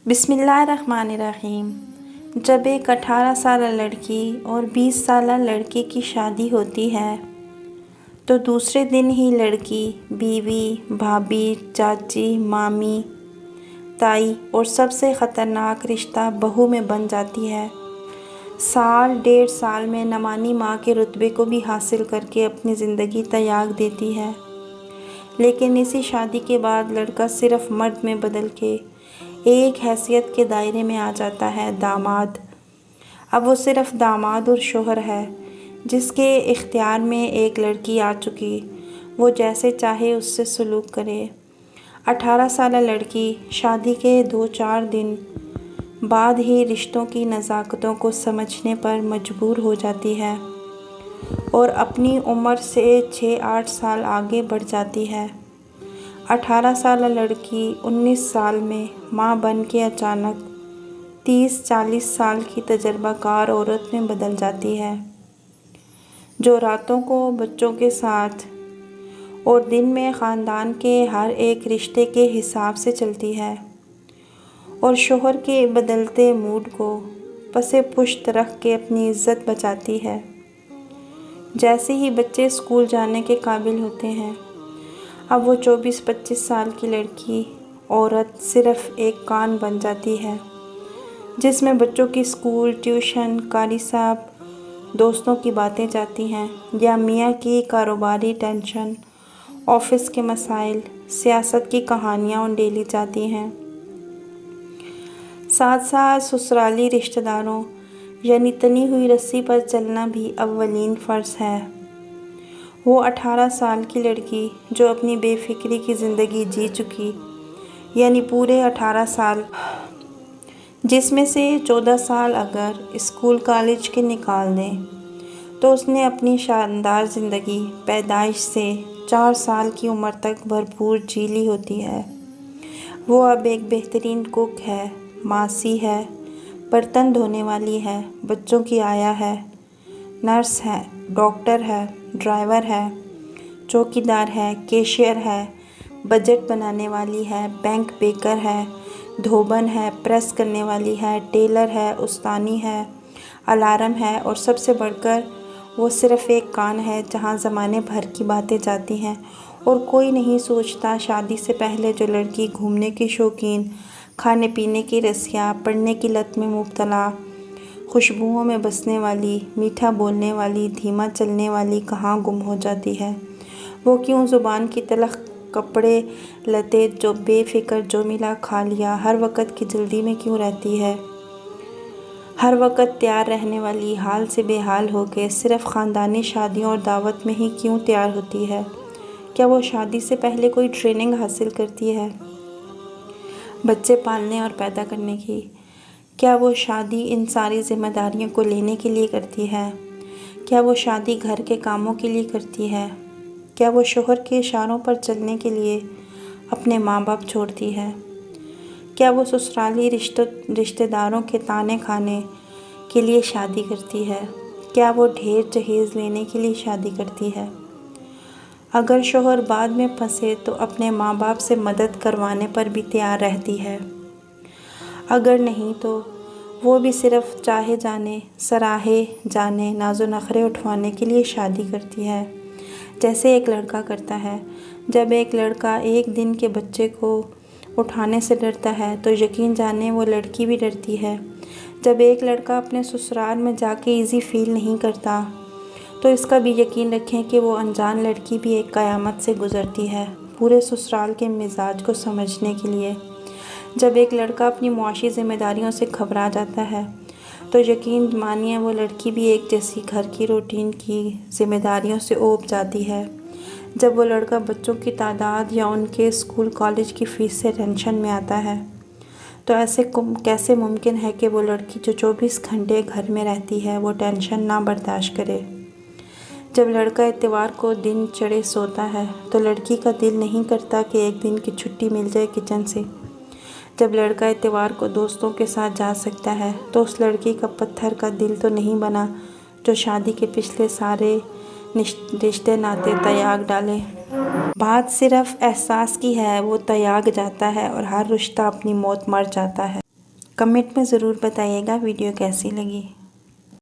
بسم اللہ الرحمن الرحیم۔ جب ایک 18 سالہ لڑکی اور 20 سالہ لڑکے کی شادی ہوتی ہے تو دوسرے دن ہی لڑکی بیوی، بھابھی، چاچی، مامی، تائی اور سب سے خطرناک رشتہ بہو میں بن جاتی ہے۔ سال ڈیڑھ سال میں نمانی ماں کے رتبے کو بھی حاصل کر کے اپنی زندگی تیاگ دیتی ہے۔ لیکن اسی شادی کے بعد لڑکا صرف مرد میں بدل کے ایک حیثیت کے دائرے میں آ جاتا ہے، داماد۔ اب وہ صرف داماد اور شوہر ہے جس کے اختیار میں ایک لڑکی آ چکی، وہ جیسے چاہے اس سے سلوک کرے۔ 18 سالہ لڑکی شادی کے 2-4 دن بعد ہی رشتوں کی نزاکتوں کو سمجھنے پر مجبور ہو جاتی ہے اور اپنی عمر سے 6-8 سال آگے بڑھ جاتی ہے۔ 18 سالہ لڑکی 19 سال میں ماں بن کے اچانک 30-40 سال کی تجربہ کار عورت میں بدل جاتی ہے، جو راتوں کو بچوں کے ساتھ اور دن میں خاندان کے ہر ایک رشتے کے حساب سے چلتی ہے اور شوہر کے بدلتے موڈ کو پس پشت رکھ کے اپنی عزت بچاتی ہے۔ جیسے ہی بچے اسکول جانے کے قابل ہوتے ہیں، اب وہ 24-25 سال کی لڑکی عورت صرف ایک کان بن جاتی ہے جس میں بچوں کی اسکول، ٹیوشن، قاری صاحب، دوستوں کی باتیں جاتی ہیں یا میاں کی کاروباری ٹینشن، آفس کے مسائل، سیاست کی کہانیاں انڈیلی جاتی ہیں۔ ساتھ ساتھ سسرالی رشتہ داروں یعنی تنی ہوئی رسی پر چلنا بھی اولین فرض ہے۔ وہ 18 سال کی لڑکی جو اپنی بے فکری کی زندگی جی چکی، یعنی پورے 18 سال، جس میں سے 14 سال اگر اسکول کالج کے نکال دیں تو اس نے اپنی شاندار زندگی پیدائش سے 4 سال کی عمر تک بھرپور جی لی ہوتی ہے۔ وہ اب ایک بہترین کوک ہے، ماسی ہے، برتن دھونے والی ہے، بچوں کی آیا ہے، نرس ہے، ڈاکٹر ہے، ڈرائیور ہے، چوکیدار ہے، کیشیئر ہے، بجٹ بنانے والی ہے، بینک بیکر ہے، دھوبن ہے، پریس کرنے والی ہے، ٹیلر ہے، استانی ہے، الارم ہے اور سب سے بڑھ کر وہ صرف ایک کان ہے جہاں زمانے بھر کی باتیں جاتی ہیں اور کوئی نہیں سوچتا شادی سے پہلے جو لڑکی گھومنے کی شوقین، کھانے پینے کی رسیاں، پڑھنے کی لت میں مبتلا، خوشبوؤں میں بسنے والی، میٹھا بولنے والی، دھیما چلنے والی کہاں گم ہو جاتی ہے۔ وہ کیوں زبان کی تلخ کپڑے لتے جو بے فکر جو ملا کھا لیا، ہر وقت کی جلدی میں کیوں رہتی ہے، ہر وقت تیار رہنے والی حال سے بے حال ہو کے صرف خاندانی شادیوں اور دعوت میں ہی کیوں تیار ہوتی ہے؟ کیا وہ شادی سے پہلے کوئی ٹریننگ حاصل کرتی ہے بچے پالنے اور پیدا کرنے کی؟ کیا وہ شادی ان ساری ذمہ داریوں کو لینے کے لیے کرتی ہے؟ کیا وہ شادی گھر کے کاموں کے لیے کرتی ہے؟ کیا وہ شوہر کے اشاروں پر چلنے کے لیے اپنے ماں باپ چھوڑتی ہے؟ کیا وہ سسرالی رشتہ داروں کے طعنے کھانے کے لیے شادی کرتی ہے؟ کیا وہ ڈھیر جہیز لینے کے لیے شادی کرتی ہے؟ اگر شوہر بعد میں پھنسے تو اپنے ماں باپ سے مدد کروانے پر بھی تیار رہتی ہے، اگر نہیں تو وہ بھی صرف چاہے جانے سراہے جانے ناز و نخرے اٹھوانے کے لیے شادی کرتی ہے، جیسے ایک لڑکا کرتا ہے۔ جب ایک لڑکا ایک دن کے بچے کو اٹھانے سے ڈرتا ہے تو یقین جانے وہ لڑکی بھی ڈرتی ہے۔ جب ایک لڑکا اپنے سسرال میں جا کے ایزی فیل نہیں کرتا تو اس کا بھی یقین رکھیں کہ وہ انجان لڑکی بھی ایک قیامت سے گزرتی ہے پورے سسرال کے مزاج کو سمجھنے کے لیے۔ جب ایک لڑکا اپنی معاشی ذمہ داریوں سے گھبرا جاتا ہے تو یقین مانیے وہ لڑکی بھی ایک جیسی گھر کی روٹین کی ذمہ داریوں سے اوب جاتی ہے۔ جب وہ لڑکا بچوں کی تعداد یا ان کے اسکول کالج کی فیس سے ٹینشن میں آتا ہے تو ایسے کیسے ممکن ہے کہ وہ لڑکی جو 24 گھنٹے گھر میں رہتی ہے وہ ٹینشن نہ برداشت کرے؟ جب لڑکا اتوار کو دن چڑھے سوتا ہے تو لڑکی کا دل نہیں کرتا کہ ایک دن کی چھٹی مل جائے کچن سے۔ جب لڑکا اتوار کو دوستوں کے ساتھ جا سکتا ہے تو اس لڑکی کا پتھر کا دل تو نہیں بنا جو شادی کے پچھلے سارے رشتے ناطے تیاگ ڈالے۔ بات صرف احساس کی ہے، وہ تیاگ جاتا ہے اور ہر رشتہ اپنی موت مر جاتا ہے۔ کمنٹ میں ضرور بتائیے گا ویڈیو کیسی لگی۔